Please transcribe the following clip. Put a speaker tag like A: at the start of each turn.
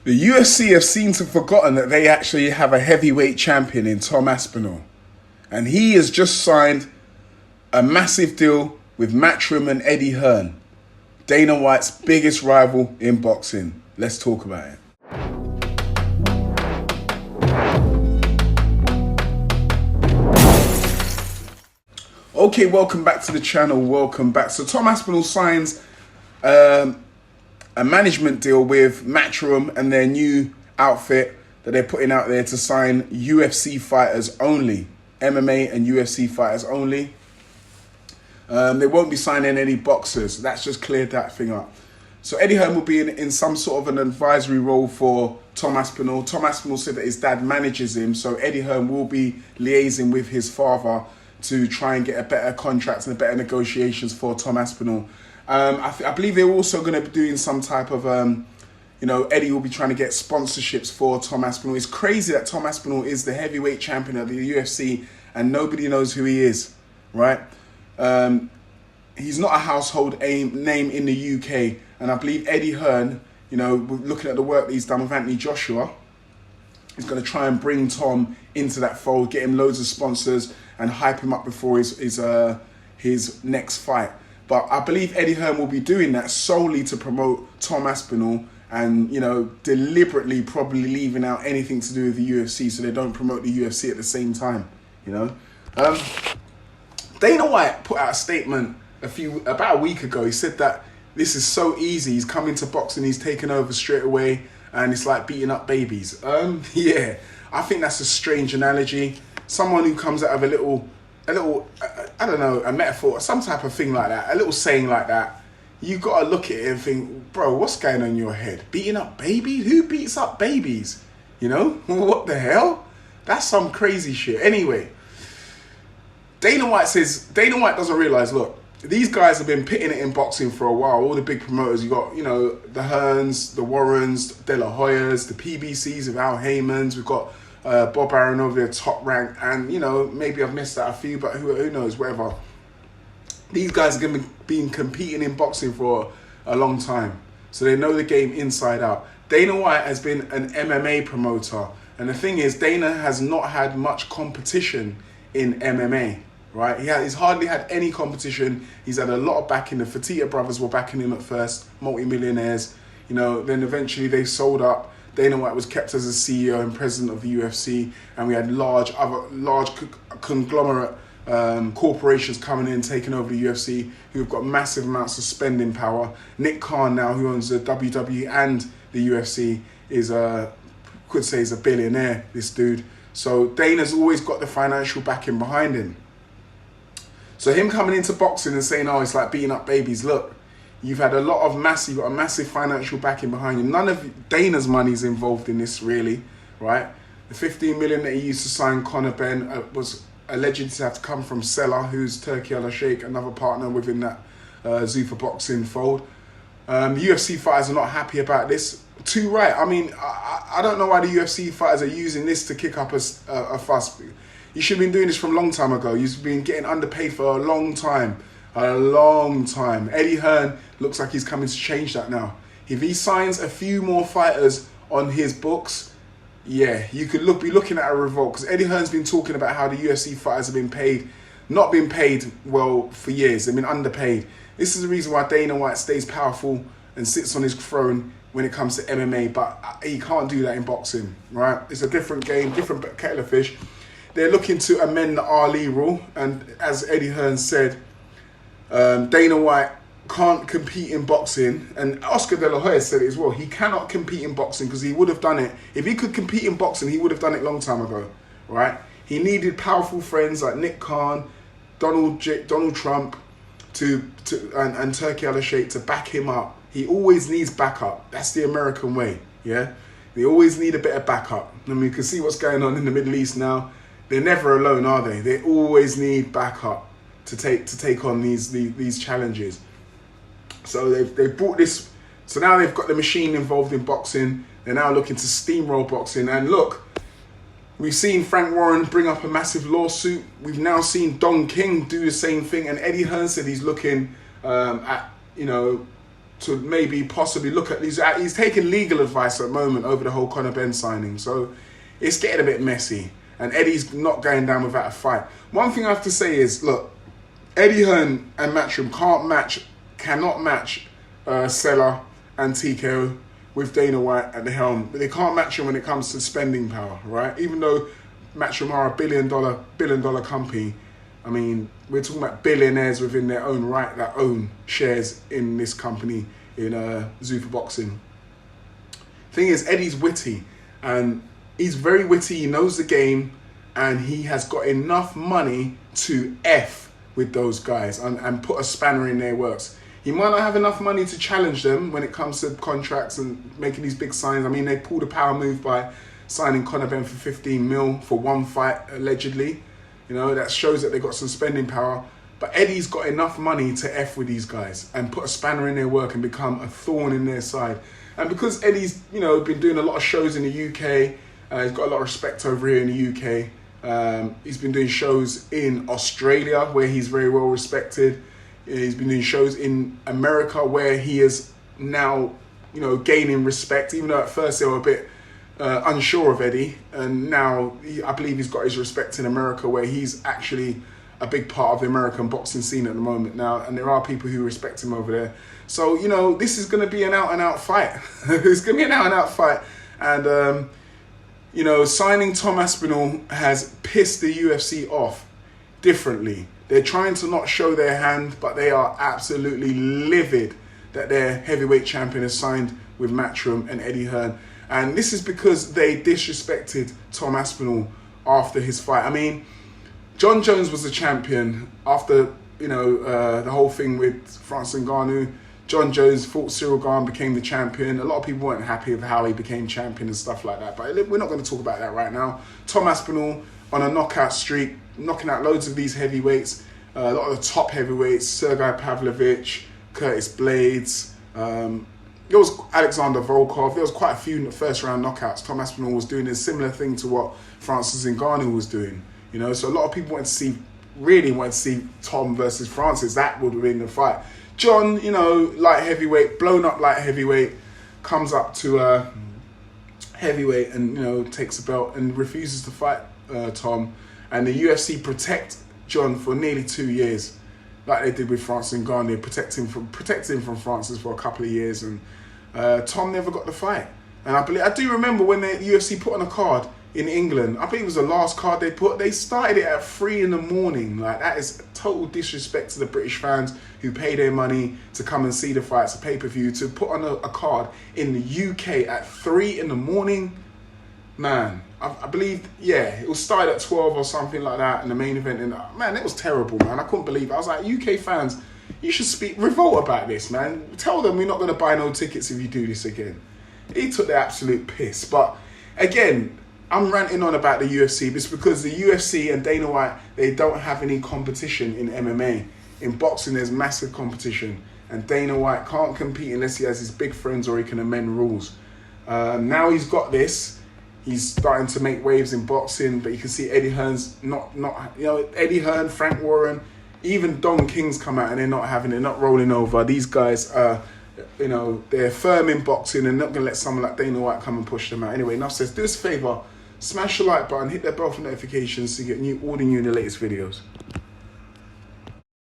A: The UFC have seemed to have forgotten that they actually have a heavyweight champion in Tom Aspinall. And he has just signed a massive deal with Matchroom and Eddie Hearn, Dana White's biggest rival in boxing. Let's talk about it. Okay, welcome back to the channel. Welcome back. So Tom Aspinall signs a management deal with Matchroom and their new outfit that they're putting out there to sign UFC fighters only. MMA and UFC fighters only. They won't be signing any boxers. That's just cleared that thing up. So Eddie Hearn will be in some sort of an advisory role for Tom Aspinall. Tom Aspinall said that his dad manages him, so Eddie Hearn will be liaising with his father to try and get a better contract and a better negotiations for Tom Aspinall. I believe they're also going to be doing some type of, Eddie will be trying to get sponsorships for Tom Aspinall. It's crazy that Tom Aspinall is the heavyweight champion of the UFC and nobody knows who he is, right? He's not a household name in the UK. And I believe Eddie Hearn, looking at the work that he's done with Anthony Joshua, is going to try and bring Tom into that fold, get him loads of sponsors and hype him up before his next fight. But I believe Eddie Hearn will be doing that solely to promote Tom Aspinall and, deliberately probably leaving out anything to do with the UFC so they don't promote the UFC at the same time, Dana White put out a statement about a week ago. He said that this is so easy. He's come into boxing, he's taken over straight away, and it's like beating up babies. Yeah, I think that's a strange analogy. Someone who comes out of a little, I don't know, a metaphor, some type of thing like that, a little saying like that, you got to look at it and think, bro, what's going on in your head? Beating up babies? Who beats up babies? What the hell? That's some crazy shit. Anyway, Dana White doesn't realize, look, these guys have been pitting it in boxing for a while. All the big promoters, you got, the Hearns, the Warrens, De La Hoyas, the PBCs of Al Haymans. We've got Bob Arum over there, Top Rank, and maybe I've missed out a few, but who knows, whatever. These guys have been competing in boxing for a long time, so they know the game inside out. Dana White has been an MMA promoter, and the thing is, Dana has not had much competition in MMA. Right, he's hardly had any competition. He's had a lot of backing. The Fertitta brothers were backing him at first, multi-millionaires. Then eventually they sold up. Dana White was kept as a CEO and president of the UFC, and we had large conglomerate corporations coming in, taking over the UFC, who've got massive amounts of spending power. Nick Khan now, who owns the WWE and the UFC, could say he's a billionaire, this dude. So Dana's always got the financial backing behind him. So him coming into boxing and saying, oh, it's like beating up babies. Look, you've had you've got a massive financial backing behind you. None of Dana's money's involved in this, really, right? The 15 million that he used to sign Conor Ben was alleged to have to come from Seller, who's Turki Al-Sheikh, another partner within that Zuffa boxing fold. UFC fighters are not happy about this. Too right. I mean, I don't know why the UFC fighters are using this to kick up a fuss. You should have been doing this from a long time ago. You've been getting underpaid for a long time. Eddie Hearn looks like he's coming to change that now. If he signs a few more fighters on his books, yeah, you could be looking at a revolt. Because Eddie Hearn's been talking about how the UFC fighters have not been paid well for years. They've been underpaid. This is the reason why Dana White stays powerful and sits on his throne when it comes to MMA. But he can't do that in boxing, right? It's a different game, different kettle of fish. They're looking to amend the Ali rule, and as Eddie Hearn said, Dana White can't compete in boxing, and Oscar De La Hoya said it as well. He cannot compete in boxing because he would have done it. If he could compete in boxing, he would have done it a long time ago, right? He needed powerful friends like Nick Khan, Donald Trump, and Turki Al-Sheikh to back him up. He always needs backup. That's the American way, yeah? They always need a bit of backup. I mean, you can see what's going on in the Middle East now. They're never alone, are they? They always need backup to take on these challenges. So they've brought this. So now they've got the machine involved in boxing. They're now looking to steamroll boxing. And look, we've seen Frank Warren bring up a massive lawsuit. We've now seen Don King do the same thing. And Eddie Hearn said he's looking at to maybe possibly look at these. He's taking legal advice at the moment over the whole Conor Benn signing, so it's getting a bit messy. And Eddie's not going down without a fight. One thing I have to say is, look, Eddie Hearn and Matchroom cannot match Seller and TKO with Dana White at the helm. But they can't match him when it comes to spending power, right? Even though Matchroom are a billion dollar company, I mean, we're talking about billionaires within their own right that own shares in this company in Zuffa Boxing. Thing is, Eddie's witty, and he's very witty. He knows the game, and he has got enough money to F with those guys and put a spanner in their works. He might not have enough money to challenge them when it comes to contracts and making these big signs. I mean, they pulled a power move by signing Conor Benn for 15 mil for one fight, allegedly. You know, that shows that they got some spending power. But Eddie's got enough money to F with these guys and put a spanner in their work and become a thorn in their side. And because Eddie's, you know, been doing a lot of shows in the UK, he's got a lot of respect over here in the UK. He's been doing shows in Australia where he's very well respected. He's been doing shows in America where he is now, you know, gaining respect, even though at first they were a bit unsure of Eddie. And now I believe he's got his respect in America, where he's actually a big part of the American boxing scene at the moment now. And there are people who respect him over there. So, you know, this is going to be an out-and-out fight. It's going to be an out-and-out fight. And, you know, signing Tom Aspinall has pissed the UFC off differently. They're trying to not show their hand, but they are absolutely livid that their heavyweight champion has signed with Matchroom and Eddie Hearn. And this is because they disrespected Tom Aspinall after his fight. I mean, John Jones was the champion after, you know, the whole thing with Francis Ngannou. John Jones fought Cyril Gane, became the champion. A lot of people weren't happy with how he became champion and stuff like that. But we're not going to talk about that right now. Tom Aspinall on a knockout streak, knocking out loads of these heavyweights, a lot of the top heavyweights, Sergei Pavlovich, Curtis Blades, there was Alexander Volkov. There was quite a few first round knockouts. Tom Aspinall was doing a similar thing to what Francis Ngannou was doing. You know, so a lot of people really wanted to see Tom versus Francis. That would have been the fight. John, you know, light heavyweight, blown up light heavyweight, comes up to heavyweight and, you know, takes the belt and refuses to fight Tom. And the UFC protect John for nearly 2 years, like they did with Francis Ngannou. They protected him from Francis for a couple of years, and Tom never got the fight. And I do remember when the UFC put on a card in England. I think it was the last card they put. They started it at 3 in the morning. Like, that is total disrespect to the British fans who pay their money to come and see the fights, a pay-per-view, to put on a card in the UK at 3 in the morning. Man, I believe, yeah, it was started at 12 or something like that, and the main event. And man, it was terrible, man. I couldn't believe it. I was like, UK fans, you should revolt about this, man. Tell them we're not going to buy no tickets if you do this again. He took the absolute piss. But again, I'm ranting on about the UFC. It's because the UFC and Dana White, they don't have any competition in MMA. In boxing, there's massive competition. And Dana White can't compete unless he has his big friends or he can amend rules. Now he's got this. He's starting to make waves in boxing, but you can see Eddie Hearn's not, you know, Eddie Hearn, Frank Warren, even Don King's come out and they're not rolling over. These guys are, you know, they're firm in boxing and not going to let someone like Dana White come and push them out. Anyway, enough says. Do us a favour, smash the like button, hit that bell for notifications to get all the new and the latest videos.